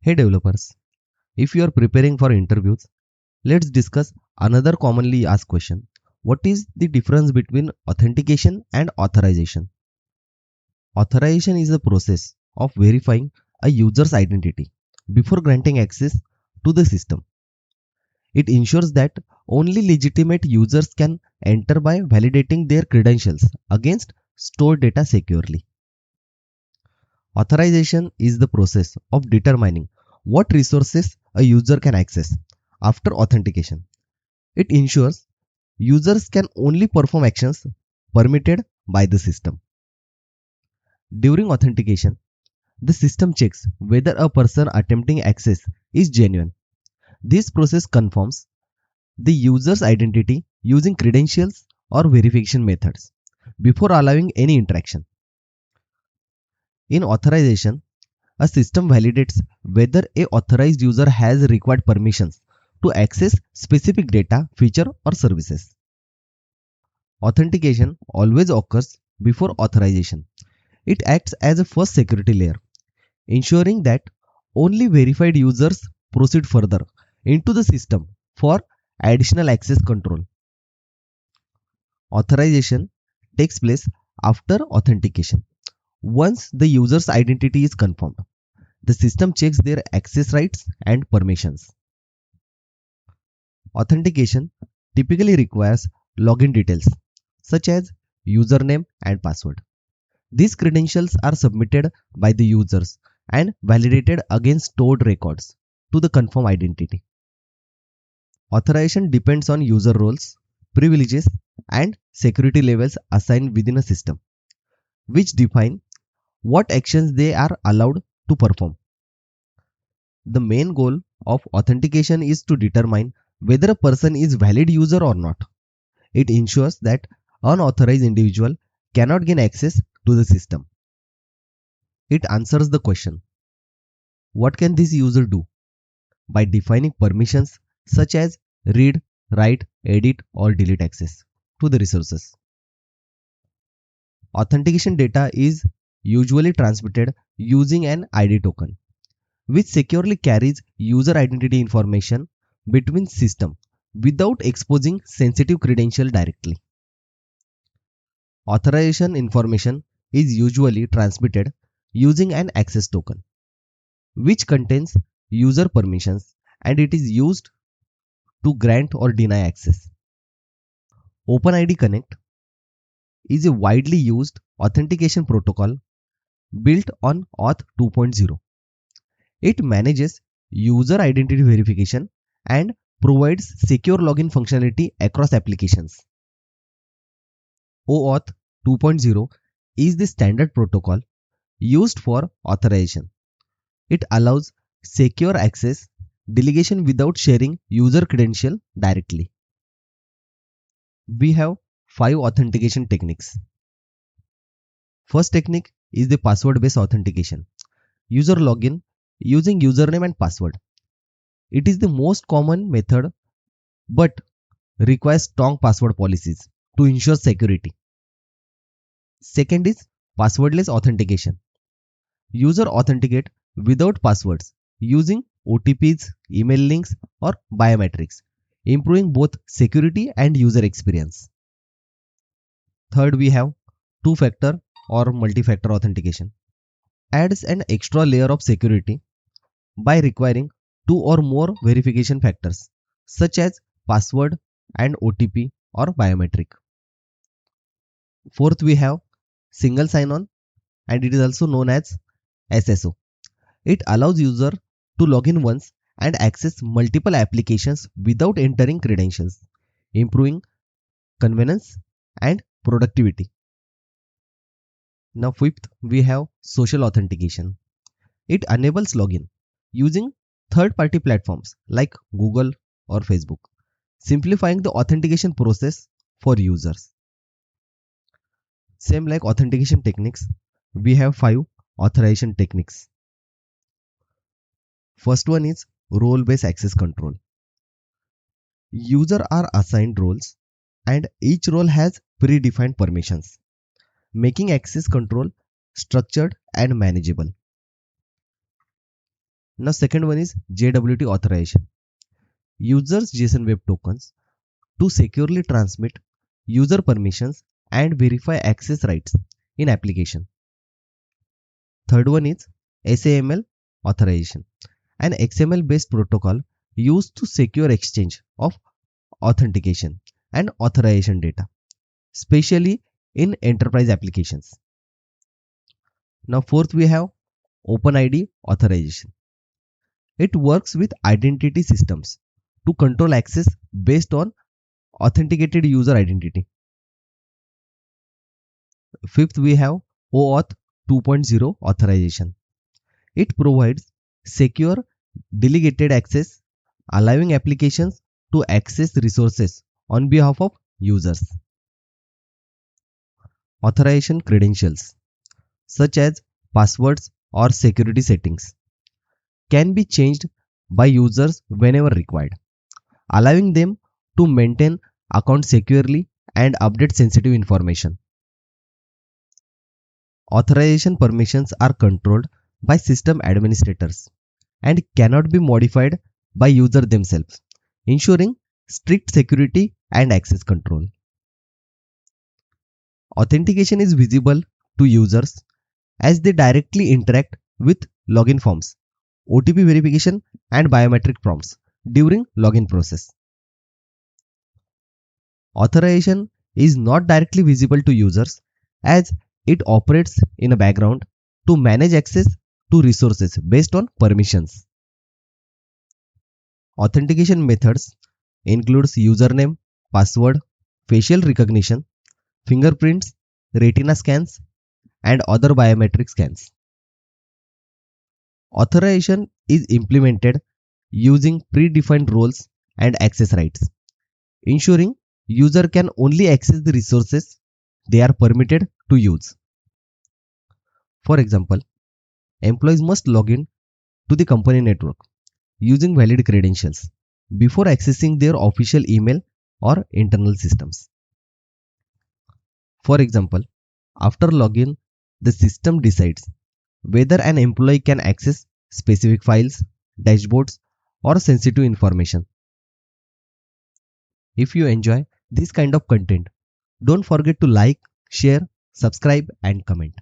Hey developers, if you are preparing for interviews, let's discuss another commonly asked question. What is the difference between authentication and authorization? Authorization is the process of verifying a user's identity before granting access to the system. It ensures that only legitimate users can enter by validating their credentials against stored data securely. Authorization is the process of determining what resources a user can access after authentication. It ensures users can only perform actions permitted by the system. During authentication, the system checks whether a person attempting access is genuine. This process confirms the user's identity using credentials or verification methods before allowing any interaction. In authorization, a system validates whether a authorized user has required permissions to access specific data, feature or services. Authentication always occurs before authorization. It acts as a first security layer, ensuring that only verified users proceed further into the system for additional access control. Authorization takes place after authentication. Once the user's identity is confirmed, the system checks their access rights and permissions. Authentication typically requires login details such as username and password. These credentials are submitted by the users and validated against stored records to the confirmed identity. Authorization depends on user roles, privileges, and security levels assigned within a system, which define what actions they are allowed to perform. The main goal of authentication is to determine whether a person is a valid user or not. It ensures that unauthorized individual cannot gain access to the system. It answers the question, what can this user do? By defining permissions such as read, write, edit or delete access to the resources. Authentication data is usually transmitted using an ID token, which securely carries user identity information between systems without exposing sensitive credentials directly. Authorization information is usually transmitted using an access token, which contains user permissions and it is used to grant or deny access. OpenID Connect is a widely used authentication protocol built on Auth 2.0. It manages user identity verification and provides secure login functionality across applications. OAuth 2.0 is the standard protocol used for authorization. It allows secure access delegation without sharing user credential directly. We have 5 authentication techniques. First technique is the password-based authentication. User login using username and password. It is the most common method but requires strong password policies to ensure security. Second is passwordless authentication. User authenticate without passwords using OTPs, email links or biometrics, improving both security and user experience. Third, we have two-factor or multi-factor authentication. Adds an extra layer of security by requiring 2 or more verification factors such as password and OTP or biometric. Fourth, we have single sign-on and it is also known as SSO. It allows user to log in once and access multiple applications without entering credentials, improving convenience and productivity. Now fifth, we have social authentication. It enables login using third-party platforms like Google or Facebook, simplifying the authentication process for users. Same like authentication techniques, we have 5 authorization techniques. First one is role-based access control. Users are assigned roles and each role has predefined permissions, making access control structured and manageable. Now second one is JWT authorization. Users JSON Web Tokens to securely transmit user permissions and verify access rights in application. Third one is SAML authorization, an XML based protocol used to secure exchange of authentication and authorization data, especially in enterprise applications. Now fourth we have OpenID authorization. It works with identity systems to control access based on authenticated user identity. Fifth, we have OAuth 2.0 authorization. It provides secure delegated access, allowing applications to access resources on behalf of users. Authorization credentials, such as passwords or security settings, can be changed by users whenever required, allowing them to maintain accounts securely and update sensitive information. Authorization permissions are controlled by system administrators and cannot be modified by users themselves, ensuring strict security and access control. Authentication is visible to users as they directly interact with login forms, OTP verification, and biometric prompts during login process. Authorization is not directly visible to users as it operates in a background to manage access to resources based on permissions. Authentication methods includes username, password, facial recognition, fingerprints, retina scans, and other biometric scans. Authorization is implemented using predefined roles and access rights, ensuring user can only access the resources they are permitted to use. For example, employees must log in to the company network using valid credentials before accessing their official email or internal systems. For example, after login, the system decides whether an employee can access specific files, dashboards, or sensitive information. If you enjoy this kind of content, don't forget to like, share, subscribe, and comment.